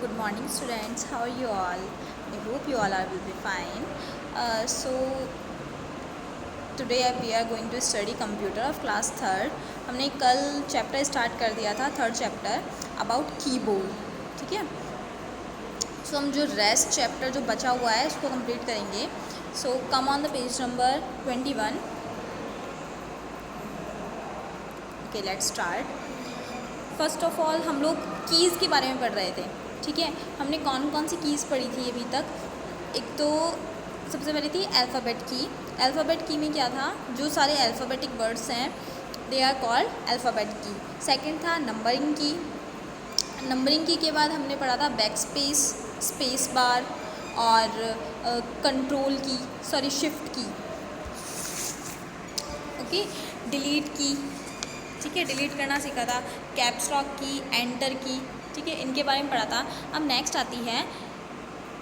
Good morning students. How are you all? I hope you all will be fine. So today we are going to study computer of class third. हमने कल chapter start कर दिया था, third chapter about keyboard. ठीक है. सो हम जो rest chapter जो बचा हुआ है उसको कंप्लीट करेंगे. So come on the page number 21. Okay, let's start. First of all हम लोग कीज़ के बारे में पढ़ रहे थे. ठीक है, हमने कौन कौन सी कीज़ पढ़ी थी अभी तक. एक तो सबसे पहले थी अल्फ़ाबेट की. अल्फ़ाबेट की में क्या था, जो सारे अल्फ़ाबेटिक वर्ड्स हैं दे आर कॉल्ड अल्फ़ाबेट की. सेकंड था नंबरिंग की. नंबरिंग की के बाद हमने पढ़ा था बैक स्पेस, स्पेस बार और कंट्रोल की, सॉरी शिफ्ट की. ओके, डिलीट की. ठीक है, डिलीट करना सीखा था. कैप्स लॉक की, एंटर की. ठीक है, इनके बारे में पढ़ा था. अब नेक्स्ट आती है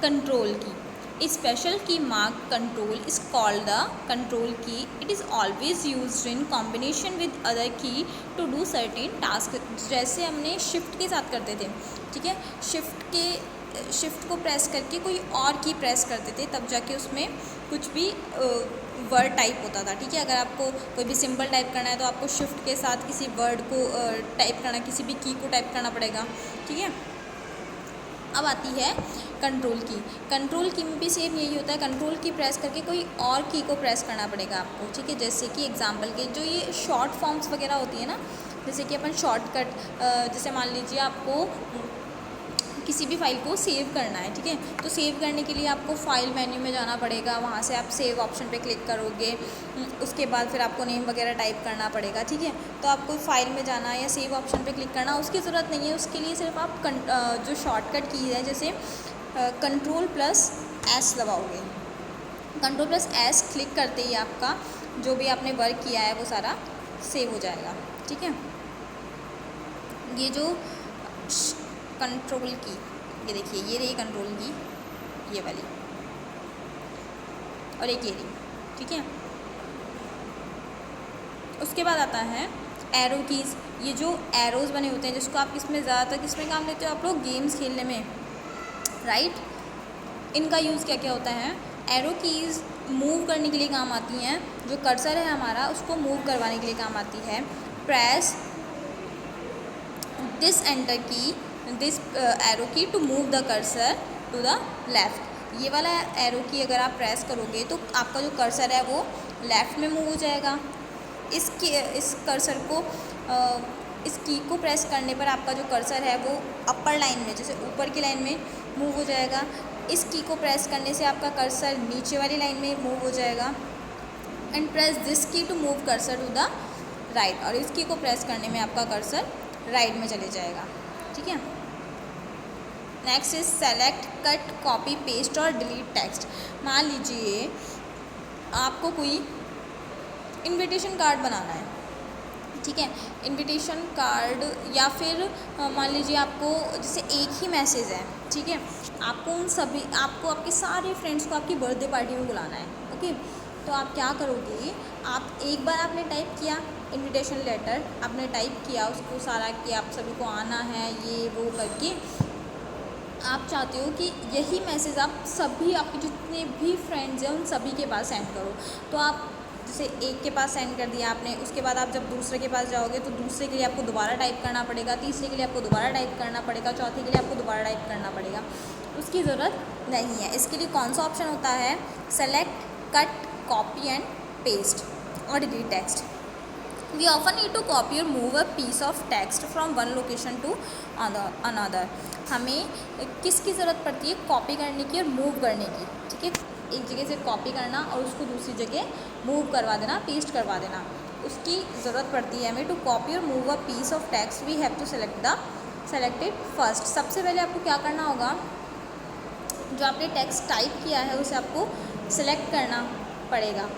control key. Special key mark control is called the control key. It is always used in combination with other key to do certain task. जैसे हमने शिफ्ट के साथ करते थे. ठीक है, शिफ्ट को प्रेस करके कोई और की प्रेस करते थे, तब जाके उसमें कुछ भी वर्ड टाइप होता था. ठीक है, अगर आपको कोई भी सिंबल टाइप करना है तो आपको शिफ्ट के साथ किसी वर्ड को टाइप करना, किसी भी की को टाइप करना पड़ेगा. ठीक है. अब आती है कंट्रोल की. कंट्रोल की में भी सेम यही होता है. कंट्रोल की प्रेस करके कोई और की को प्रेस करना पड़ेगा आपको. ठीक है, जैसे कि एग्जांपल के जो ये शॉर्ट फॉर्म्स वगैरह होती है ना, जैसे कि अपन शॉर्टकट, जैसे मान लीजिए आपको किसी भी फाइल को सेव करना है. ठीक है, तो सेव करने के लिए आपको फाइल मेन्यू में जाना पड़ेगा. वहाँ से आप सेव ऑप्शन पे क्लिक करोगे. उसके बाद फिर आपको नेम वगैरह टाइप करना पड़ेगा. ठीक है, तो आपको फाइल में जाना या सेव ऑप्शन पे क्लिक करना, उसकी ज़रूरत नहीं है. उसके लिए सिर्फ आप जो शॉर्टकट की है, जैसे कंट्रोल प्लस एस दबाओगे. कंट्रोल प्लस एस क्लिक करते ही आपका जो भी आपने वर्क किया है वो सारा सेव हो जाएगा. ठीक है, ये जो कंट्रोल की, ये देखिए, ये रही कंट्रोल की, ये वाली, और एक ये रही. ठीक है, उसके बाद आता है एरो कीज़. ये जो एरोज़ बने होते हैं, जिसको आप इसमें ज़्यादातर किसमें काम लेते हो आप लोग, गेम्स खेलने में, राइट. इनका यूज़ क्या क्या होता है. एरो कीज़ मूव करने के लिए काम आती हैं. जो कर्सर है हमारा उसको मूव करवाने के लिए काम आती है. Press this enter key, this arrow key to move the cursor to the left. ये वाला एरो की अगर आप प्रेस करोगे तो आपका जो कर्सर है वो लेफ़्ट में मूव हो जाएगा. इस कर्सर को इस की को प्रेस करने पर आपका जो कर्सर है वो अपर लाइन में, जैसे ऊपर की लाइन में मूव हो जाएगा. इस की को प्रेस करने से आपका कर्सर नीचे वाली लाइन में मूव हो जाएगा. And press this key to move cursor to the right. और इस की को प्रेस करने में आपका कर्सर राइट में चले जाएगा. ठीक है. Next is select, cut, copy, paste और डिलीट टेक्स्ट. मान लीजिए आपको कोई इनविटेशन कार्ड बनाना है. ठीक है, इनविटेशन कार्ड, या फिर मान लीजिए आपको जैसे एक ही मैसेज है. ठीक है, आपको आपके सारे फ्रेंड्स को आपकी बर्थडे पार्टी में बुलाना है. ओके, तो आप क्या करोगे, आप एक बार आपने टाइप किया इनविटेशन लेटर, आपने टाइप किया उसको सारा कि आप सभी को आना है, ये वो करके आप चाहते हो कि यही मैसेज आप सभी, आपके जितने भी फ्रेंड्स हैं उन सभी के पास सेंड करो. तो आप जैसे एक के पास सेंड कर दिया आपने, उसके बाद आप जब दूसरे के पास जाओगे तो दूसरे के लिए आपको दोबारा टाइप करना पड़ेगा, तीसरे के लिए आपको दोबारा टाइप करना पड़ेगा, चौथे के लिए आपको दोबारा टाइप करना पड़ेगा. उसकी ज़रूरत नहीं है. इसके लिए कौन सा ऑप्शन होता है, select, cut, copy and paste और delete text. We often need to copy or move a piece of text from one location to another. हमें किसकी ज़रूरत पड़ती है, कॉपी करने की और मूव करने की. ठीक है, एक जगह से कॉपी करना और उसको दूसरी जगह मूव करवा देना, पेस्ट करवा देना, उसकी ज़रूरत पड़ती है हमें. टू कॉपी और move a piece of text we have to selected first. सबसे पहले आपको क्या करना होगा, जो आपने टेक्स्ट टाइप किया है उसे आपको सेलेक्ट करना पड़ेगा,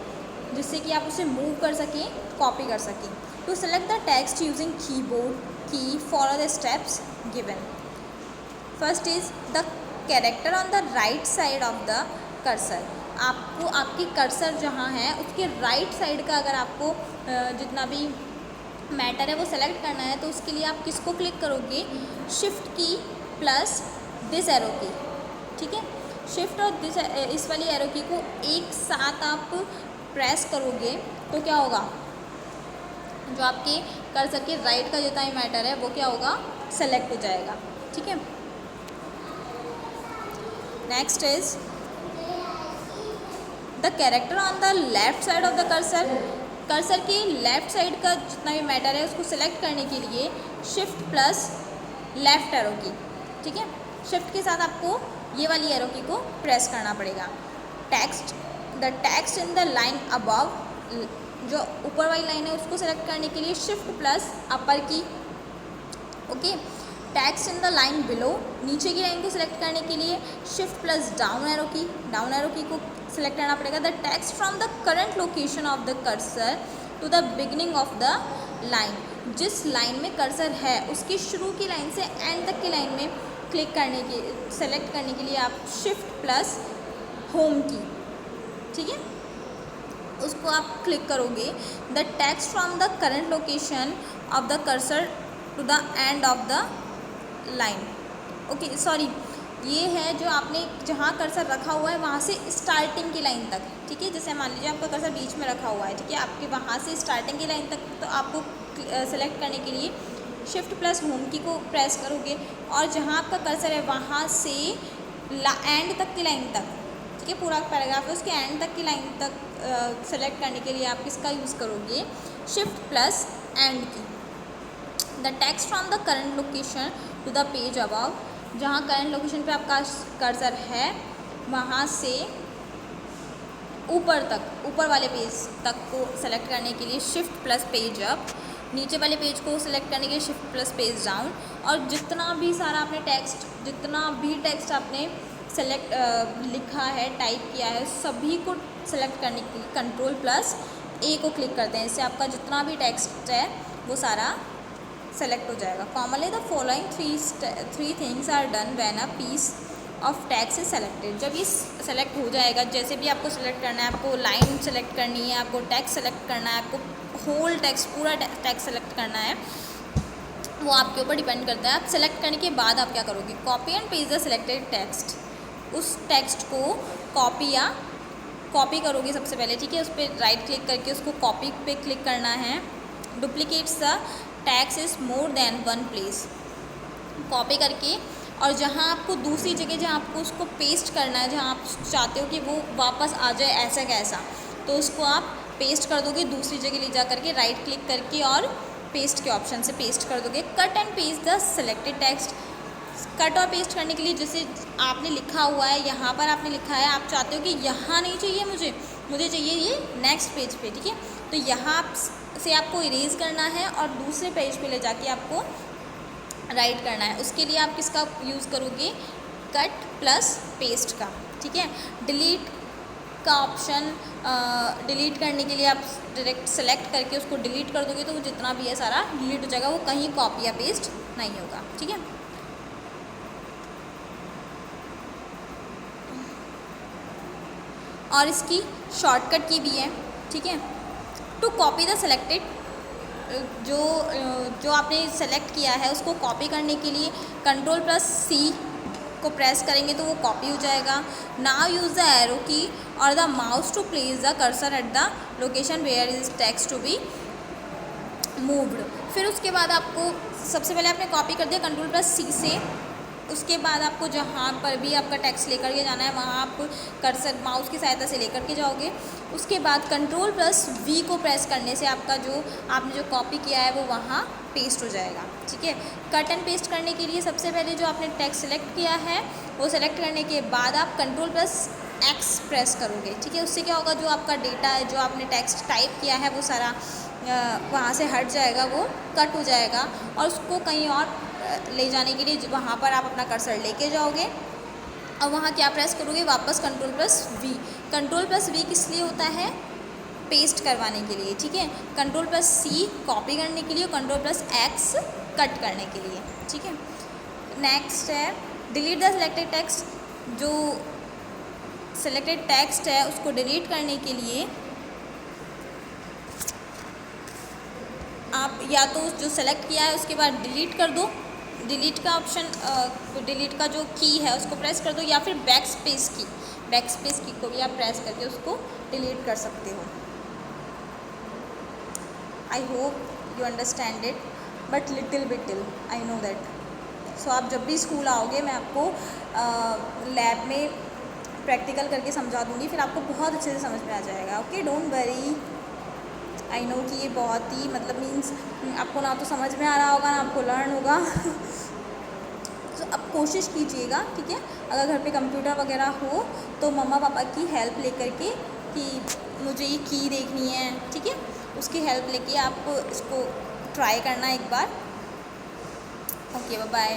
जिससे कि आप उसे मूव कर सकें, कॉपी कर सकें. To select the text using keyboard key, follow the steps given. First is the character on the right side of the cursor. आपको आपकी कर्सर जहाँ है उसके राइट साइड का अगर आपको जितना भी मैटर है वो सेलेक्ट करना है, तो उसके लिए आप किसको क्लिक करोगे, शिफ्ट की प्लस दिस एरो की, ठीक है। शिफ्ट और दिस, इस वाली एरो की को एक साथ आप प्रेस करोगे तो क्या होगा, जो आपके कर्सर के राइट का जितना भी मैटर है वो क्या होगा, सेलेक्ट हो जाएगा, ठीक है। Next is the character on the left side of the cursor. Cursor के लेफ्ट साइड का जितना भी मैटर है उसको सेलेक्ट करने के लिए शिफ्ट प्लस लेफ्ट एरो की, ठीक है। शिफ्ट के साथ आपको ये वाली एरो की को प्रेस करना पड़ेगा। Text, the text in the line above, जो ऊपर वाली लाइन है उसको सेलेक्ट करने के लिए shift plus upper key, okay. Text in the line below, नीचे की लाइन को सिलेक्ट करने के लिए shift plus down arrow key, down arrow key को सिलेक्ट करना पड़ेगा। The text from the current location of the cursor to the beginning of the line, जिस लाइन में कर्सर है उसकी शुरू की लाइन से एंड तक की लाइन में क्लिक करने के, सेलेक्ट करने के लिए आप शिफ्ट प्लस होम की, ठीक है, उसको आप क्लिक करोगे। The text from the current location of the cursor to the end of the line, okay sorry, ये है जो आपने जहाँ कर्सर रखा हुआ है वहाँ से स्टार्टिंग की लाइन तक, ठीक है। जैसे मान लीजिए आपका कर्सर बीच में रखा हुआ है, ठीक है, आपके वहाँ से स्टार्टिंग की लाइन तक, तो आपको सेलेक्ट करने के लिए शिफ्ट प्लस होम की को प्रेस करोगे, और जहाँ आपका कर्सर है वहाँ से एंड तक की लाइन तक, ठीक है, पूरा पैराग्राफ है उसके एंड तक की लाइन तक सेलेक्ट करने के लिए आप किसका यूज़ करोगे, shift plus end key. The text from the current location to the page above, जहाँ करंट लोकेशन पे आपका कर्सर है वहाँ से ऊपर तक, ऊपर वाले पेज तक को सेलेक्ट करने के लिए शिफ्ट प्लस पेज अप, नीचे वाले पेज को सेलेक्ट करने के लिए शिफ्ट प्लस पेज डाउन, और जितना भी सारा आपने टेक्स्ट, जितना भी टेक्स्ट आपने सेलेक्ट लिखा है, टाइप किया है, सभी को सेलेक्ट करने के लिए कंट्रोल प्लस ए को क्लिक करते हैं। इससे आपका जितना भी टेक्स्ट है वो सारा सेलेक्ट हो जाएगा। Commonly the following three things are done when a piece of text is selected. जब ये सेलेक्ट हो जाएगा, जैसे भी आपको सेलेक्ट करना है, आपको लाइन सेलेक्ट करनी है, आपको टेक्स्ट सेलेक्ट करना है, आपको होल टेक्स्ट, पूरा टेक्स्ट सेलेक्ट करना है, वो आपके ऊपर डिपेंड करता है। आप सेलेक्ट करने के बाद आप क्या करोगे, copy and paste the selected text, उस टेक्स्ट को कॉपी करोगे सबसे पहले, ठीक है। उस पर राइट क्लिक करके उसको कॉपी पे क्लिक करना है। Duplicates the text is more than one place, copy करके, और जहाँ आपको दूसरी जगह जहाँ आपको उसको पेस्ट करना है, जहाँ आप चाहते हो कि वो वापस आ जाए ऐसा कैसा, तो उसको आप पेस्ट कर दोगे दूसरी जगह ले जा करके, राइट क्लिक करके और पेस्ट के ऑप्शन से पेस्ट कर दोगे। Cut and paste the selected text, cut और पेस्ट करने के लिए जैसे आपने लिखा हुआ है, यहाँ पर आपने लिखा है, आप चाहते हो कि यहाँ नहीं चाहिए मुझे चाहिए ये नेक्स्ट पेज पे, ठीक है, तो यहाँ से आपको इरेज करना है और दूसरे पेज पे ले जाके आपको राइट करना है। उसके लिए आप किसका यूज़ करोगे, कट प्लस पेस्ट का, ठीक है। डिलीट का ऑप्शन, डिलीट करने के लिए आप डायरेक्ट सेलेक्ट करके उसको डिलीट कर दोगे तो वो जितना भी है सारा डिलीट हो जाएगा, वो कहीं कॉपी या पेस्ट नहीं होगा, ठीक है। और इसकी शॉर्टकट की भी है, ठीक है। टू कॉपी द सेलेक्टेड, जो आपने सेलेक्ट किया है उसको कॉपी करने के लिए कंट्रोल प्लस सी को प्रेस करेंगे तो वो कॉपी हो जाएगा। Now use the arrow key और the mouse to place the cursor at the location where is text to be moved. फिर उसके बाद आपको सबसे पहले आपने कॉपी कर दिया कंट्रोल प्लस सी से, उसके बाद आपको जहाँ पर भी आपका टेक्स्ट लेकर के जाना है वहाँ आप कर्सर माउस की सहायता से लेकर के जाओगे। उसके बाद कंट्रोल प्लस वी को प्रेस करने से आपका जो आपने जो कॉपी किया है वो वहाँ पेस्ट हो जाएगा, ठीक है। कट एंड पेस्ट करने के लिए सबसे पहले जो आपने टेक्स्ट सेलेक्ट किया है वो सेलेक्ट करने के बाद आप कंट्रोल प्लस एक्स प्रेस करोगे, ठीक है। उससे क्या होगा, जो आपका डेटा है, जो आपने टेक्स्ट टाइप किया है वो सारा वहाँ से हट जाएगा, वो कट हो जाएगा, और उसको कहीं और ले जाने के लिए वहाँ पर आप अपना कर्सर लेके जाओगे और वहाँ क्या प्रेस करोगे, वापस control plus V. Control plus V किस लिए होता है, पेस्ट करवाने के लिए, ठीक है। कंट्रोल प्लस सी कॉपी करने के लिए, कंट्रोल प्लस एक्स कट करने के लिए, ठीक है। नेक्स्ट है डिलीट द सिलेक्टेड टेक्स्ट। जो सिलेक्टेड टेक्स्ट है उसको डिलीट करने के लिए आप या तो जो सेलेक्ट किया है उसके बाद डिलीट कर दो, डिलीट का ऑप्शन, डिलीट का जो की है उसको प्रेस कर दो, या फिर बैक स्पेस की को भी आप प्रेस करके उसको डिलीट कर सकते हो। I hope you understand it, but little bit I know that. So आप जब भी स्कूल आओगे मैं आपको लैब में प्रैक्टिकल करके समझा दूँगी, फिर आपको बहुत अच्छे से समझ में आ जाएगा। Okay, don't worry. I know कि ये बहुत ही मतलब मीन्स आपको ना तो समझ में आ रहा होगा ना आपको लर्न होगा। तो अब कोशिश कीजिएगा, ठीक है, अगर घर पे कंप्यूटर वगैरह हो तो मम्मा पापा की हेल्प लेकर के, कि मुझे ये की देखनी है, ठीक है, उसकी हेल्प लेके आप इसको ट्राई करना एक बार। Okay, bye bye.